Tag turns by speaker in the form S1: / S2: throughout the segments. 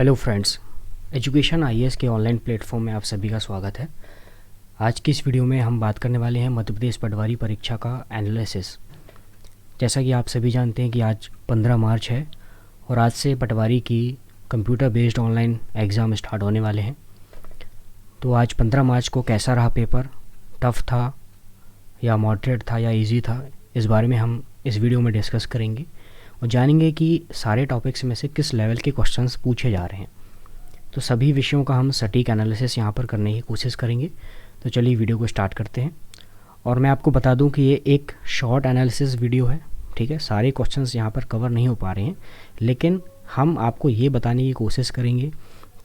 S1: Hello friends, education IAS के online platform में आप सभी का स्वागत है। आज की इस वीडियो में हम बात करने वाले हैं मध्य प्रदेश पटवारी परीक्षा का एनालिसिस। जैसा कि आप सभी जानते हैं कि आज 15 मार्च है और आज से पटवारी की computer based online exam start होने वाले हैं। तो आज 15 मार्च को कैसा रहा पेपर, टफ़ था या मॉडरेट था या इजी था, इस बारे में हम इस वीडियो में डिस्कस करेंगे और जानेंगे कि सारे टॉपिक्स में से किस लेवल के क्वेश्चंस पूछे जा रहे हैं। तो सभी विषयों का हम सटीक एनालिसिस यहाँ पर करने की कोशिश करेंगे। तो चलिए वीडियो को स्टार्ट करते हैं। और मैं आपको बता दूं कि ये एक शॉर्ट एनालिसिस वीडियो है, ठीक है। सारे क्वेश्चंस यहाँ पर कवर नहीं हो पा रहे हैं, लेकिन हम आपको ये बताने की कोशिश करेंगे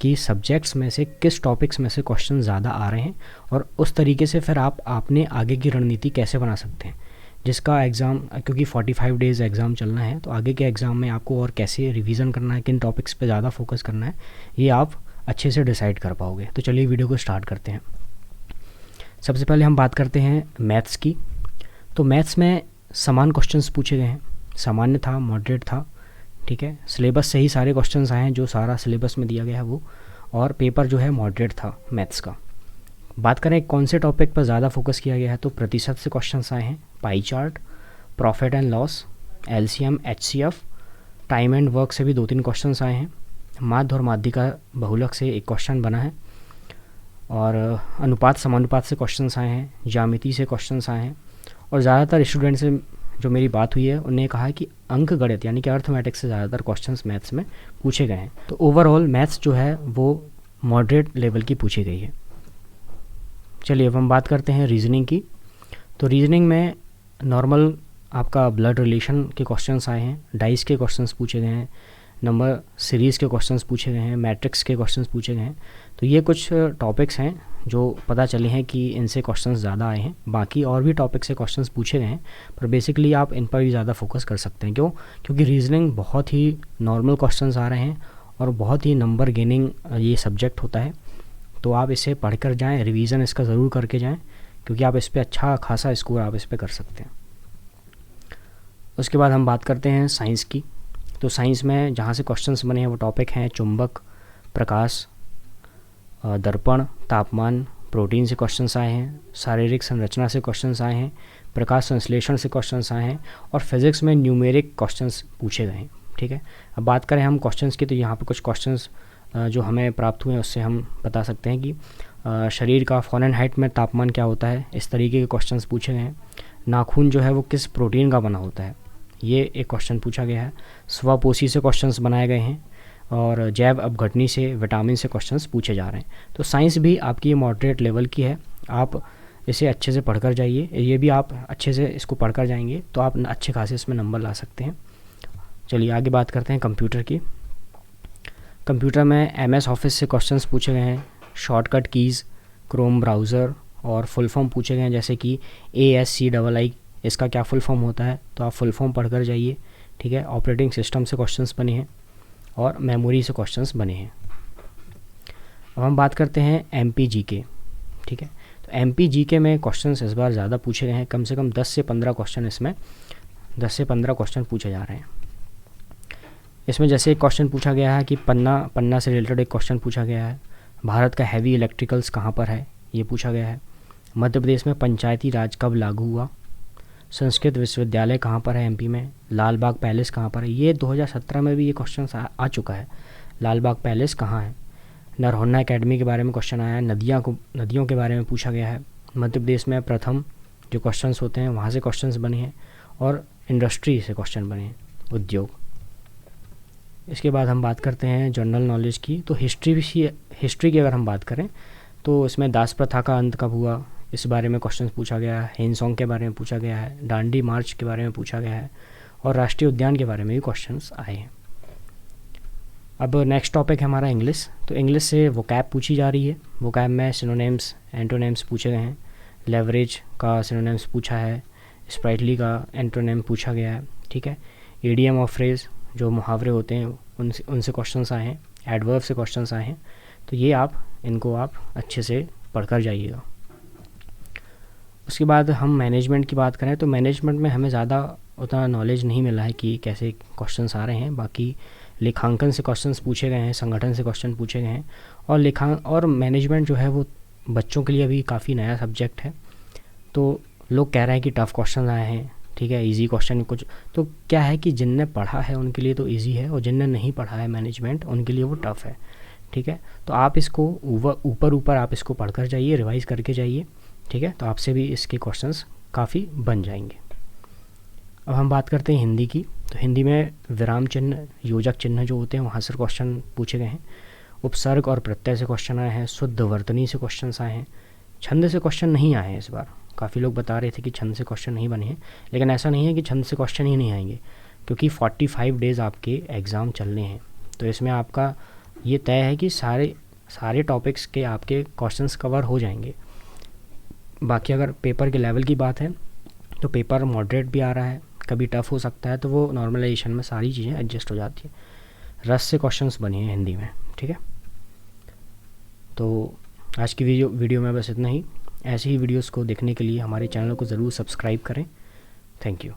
S1: कि सब्जेक्ट्स में से किस टॉपिक्स में से क्वेश्चन ज़्यादा आ रहे हैं और उस तरीके से फिर आप अपने आगे की रणनीति कैसे बना सकते हैं, जिसका एग्ज़ाम, क्योंकि 45 डेज़ एग्ज़ाम चलना है, तो आगे के एग्ज़ाम में आपको और कैसे रिवीजन करना है, किन टॉपिक्स पे ज़्यादा फोकस करना है, ये आप अच्छे से डिसाइड कर पाओगे। तो चलिए वीडियो को स्टार्ट करते हैं। सबसे पहले हम बात करते हैं मैथ्स की। तो मैथ्स में समान क्वेश्चंस पूछे गए हैं, सामान्य था, मॉडरेट था, ठीक है। सिलेबस से ही सारे क्वेश्चंस आए हैं, जो सारा सिलेबस में दिया गया है वो, और पेपर जो है मॉडरेट था मैथ्स का। बात करें कौन से टॉपिक पर ज़्यादा फोकस किया गया है, तो प्रतिशत से क्वेश्चंस आए हैं, pie chart, profit and loss, LCM, HCF, time and work से भी 2-3 क्वेश्चंस आए हैं, माध्य और माध्यिका बहुलक से एक क्वेश्चन बना है, और अनुपात समानुपात से क्वेश्चंस आए हैं, ज्यामिति से क्वेश्चंस आए हैं। और ज़्यादातर स्टूडेंट से जो मेरी बात हुई है उन्हें कहा है कि अंक गणित यानी कि अर्थमेटिक्स से ज़्यादातर क्वेश्चंस मैथ्स में पूछे गए हैं। तो ओवरऑल मैथ्स जो है वो मॉडरेट लेवल की पूछी गई है। चलिए अब हम बात करते हैं रीजनिंग की। तो रीजनिंग में नॉर्मल आपका ब्लड रिलेशन के क्वेश्चंस आए हैं, डाइस के क्वेश्चंस पूछे गए हैं, नंबर सीरीज़ के क्वेश्चंस पूछे गए हैं, मैट्रिक्स के क्वेश्चंस पूछे गए हैं। तो ये कुछ टॉपिक्स हैं जो पता चले हैं कि इनसे क्वेश्चंस ज़्यादा आए हैं। बाकी और भी टॉपिक से क्वेश्चंस पूछे गए हैं, पर बेसिकली आप इन पर भी ज़्यादा फोकस कर सकते हैं। क्योंकि रीजनिंग बहुत ही नॉर्मल क्वेश्चंस आ रहे हैं और बहुत ही नंबर गेनिंग ये सब्जेक्ट होता है। तो आप इसे पढ़ कर जाएँ, रिवीजन इसका ज़रूर करके जाएँ, क्योंकि आप इस पर अच्छा खासा स्कोर आप इस पर कर सकते हैं। उसके बाद हम बात करते हैं साइंस की। तो साइंस में जहाँ से क्वेश्चंस बने हैं वो टॉपिक हैं चुंबक, प्रकाश, दर्पण, तापमान, प्रोटीन से क्वेश्चंस आए हैं, शारीरिक संरचना से क्वेश्चंस आए हैं, प्रकाश संश्लेषण से क्वेश्चंस आए हैं, और फिज़िक्स में न्यूमेरिक क्वेश्चंस पूछे गए हैं, ठीक है। अब बात करें हम क्वेश्चंस की, तो यहाँ पर कुछ क्वेश्चंस जो हमें प्राप्त हुए हैं उससे हम बता सकते हैं कि शरीर का फ़ारेनहाइट में तापमान क्या होता है, इस तरीके के क्वेश्चंस पूछे गए हैं। नाखून जो है वो किस प्रोटीन का बना होता है, ये एक क्वेश्चन पूछा गया है। स्वपोषी से क्वेश्चंस बनाए गए हैं, और जैव अपघटनी से, विटामिन से क्वेश्चंस पूछे जा रहे हैं। तो साइंस भी आपकी मॉडरेट लेवल की है, आप इसे अच्छे से पढ़कर जाइए। ये भी आप अच्छे से इसको पढ़कर जाएंगे तो आप अच्छे खासे इसमें नंबर ला सकते हैं। चलिए आगे बात करते हैं कंप्यूटर की। कंप्यूटर में एमएस ऑफिस से क्वेश्चंस पूछे गए हैं, शॉर्टकट कीज़, क्रोम ब्राउज़र, और फुल फॉर्म पूछे गए हैं, जैसे कि ASCII, इसका क्या फुल फॉर्म होता है, तो आप फुल फॉर्म पढ़कर जाइए, ठीक है। ऑपरेटिंग सिस्टम से क्वेश्चंस बने हैं और मेमोरी से क्वेश्चंस बने हैं। अब हम बात करते हैं MPGK, ठीक है। तो MPGK में क्वेश्चंस इस बार ज़्यादा पूछे गए हैं, कम से कम 10 से 15 क्वेश्चन, इसमें 10 से 15 क्वेश्चन पूछे जा रहे हैं। इसमें जैसे एक क्वेश्चन पूछा गया है कि पन्ना से रिलेटेड एक क्वेश्चन पूछा गया है, भारत का हैवी इलेक्ट्रिकल्स कहाँ पर है, ये पूछा गया है। मध्य प्रदेश में पंचायती राज कब लागू हुआ, संस्कृत विश्वविद्यालय कहाँ पर है MP में, लाल बाग पैलेस कहाँ पर है, ये 2017 में भी ये क्वेश्चन आ चुका है, लाल बाग पैलेस कहाँ है। नरहोन्ना एकेडमी के बारे में क्वेश्चन आया है, नदियों के बारे में पूछा गया है। मध्य प्रदेश में प्रथम जो क्वेश्चंस होते हैं वहाँ से क्वेश्चंस बने हैं, और इंडस्ट्री से क्वेश्चन बने हैं, उद्योग। इसके बाद हम बात करते हैं जनरल नॉलेज की। तो हिस्ट्री की अगर हम बात करें तो इसमें दास प्रथा का अंत कब हुआ, इस बारे में क्वेश्चन पूछा गया है। हेनसोंग के बारे में पूछा गया है, दांडी मार्च के बारे में पूछा गया है, और राष्ट्रीय उद्यान के बारे में भी क्वेश्चंस आए हैं। अब नेक्स्ट टॉपिक है हमारा इंग्लिश। तो इंग्लिश से वोकैब पूछी जा रही है। वोकैब में सिनोनिम्स, एंटोनिम्स पूछे गए हैं। लेवरेज का सिनोनिम्स पूछा है, स्प्राइटली का एंटोनिम पूछा गया है, ठीक है। इडियम और फ्रेज जो मुहावरे होते हैं उनसे क्वेश्चंस आए हैं, एडवर्ब से क्वेश्चंस आए हैं। तो ये इनको आप अच्छे से पढ़कर जाइएगा। उसके बाद हम मैनेजमेंट की बात करें तो मैनेजमेंट में हमें ज़्यादा उतना नॉलेज नहीं मिला है कि कैसे क्वेश्चंस आ रहे हैं। बाकी लेखांकन से क्वेश्चंस पूछे गए हैं, संगठन से क्वेश्चन पूछे गए हैं। और मैनेजमेंट जो है वो बच्चों के लिए अभी काफ़ी नया सब्जेक्ट है, तो लोग कह रहे हैं कि टफ़ क्वेश्चन आए हैं, ठीक है, इजी क्वेश्चन कुछ। तो क्या है कि जिनने पढ़ा है उनके लिए तो इजी है, और जिनने नहीं पढ़ा है मैनेजमेंट उनके लिए वो टफ़ है, ठीक है। तो आप इसको ऊपर आप इसको पढ़कर जाइए, रिवाइज़ करके जाइए, ठीक है, तो आपसे भी इसके क्वेश्चंस काफ़ी बन जाएंगे। अब हम बात करते हैं हिंदी की। तो हिंदी में विराम चिन्ह, योजक चिन्ह जो होते हैं वहाँ से क्वेश्चन पूछे गए हैं। उपसर्ग और प्रत्यय से क्वेश्चन आए हैं। शुद्ध वर्तनी से क्वेश्चन आए हैं। छंद से क्वेश्चन नहीं आए हैं इस बार। काफ़ी लोग बता रहे थे कि छंद से क्वेश्चन नहीं बने हैं, लेकिन ऐसा नहीं है कि छंद से क्वेश्चन ही नहीं आएंगे, क्योंकि 45 डेज़ आपके एग्ज़ाम चलने हैं। तो इसमें आपका ये तय है कि सारे टॉपिक्स के आपके क्वेश्चंस कवर हो जाएंगे। बाकी अगर पेपर के लेवल की बात है तो पेपर मॉडरेट भी आ रहा है, कभी टफ़ हो सकता है, तो वो नॉर्मलाइजेशन में सारी चीज़ें एडजस्ट हो जाती है। रस से क्वेश्चंस बने हैं हिंदी में, ठीक है। तो आज की वीडियो में बस इतना ही। ऐसी ही वीडियोस को देखने के लिए हमारे चैनल को ज़रूर सब्सक्राइब करें। Thank you.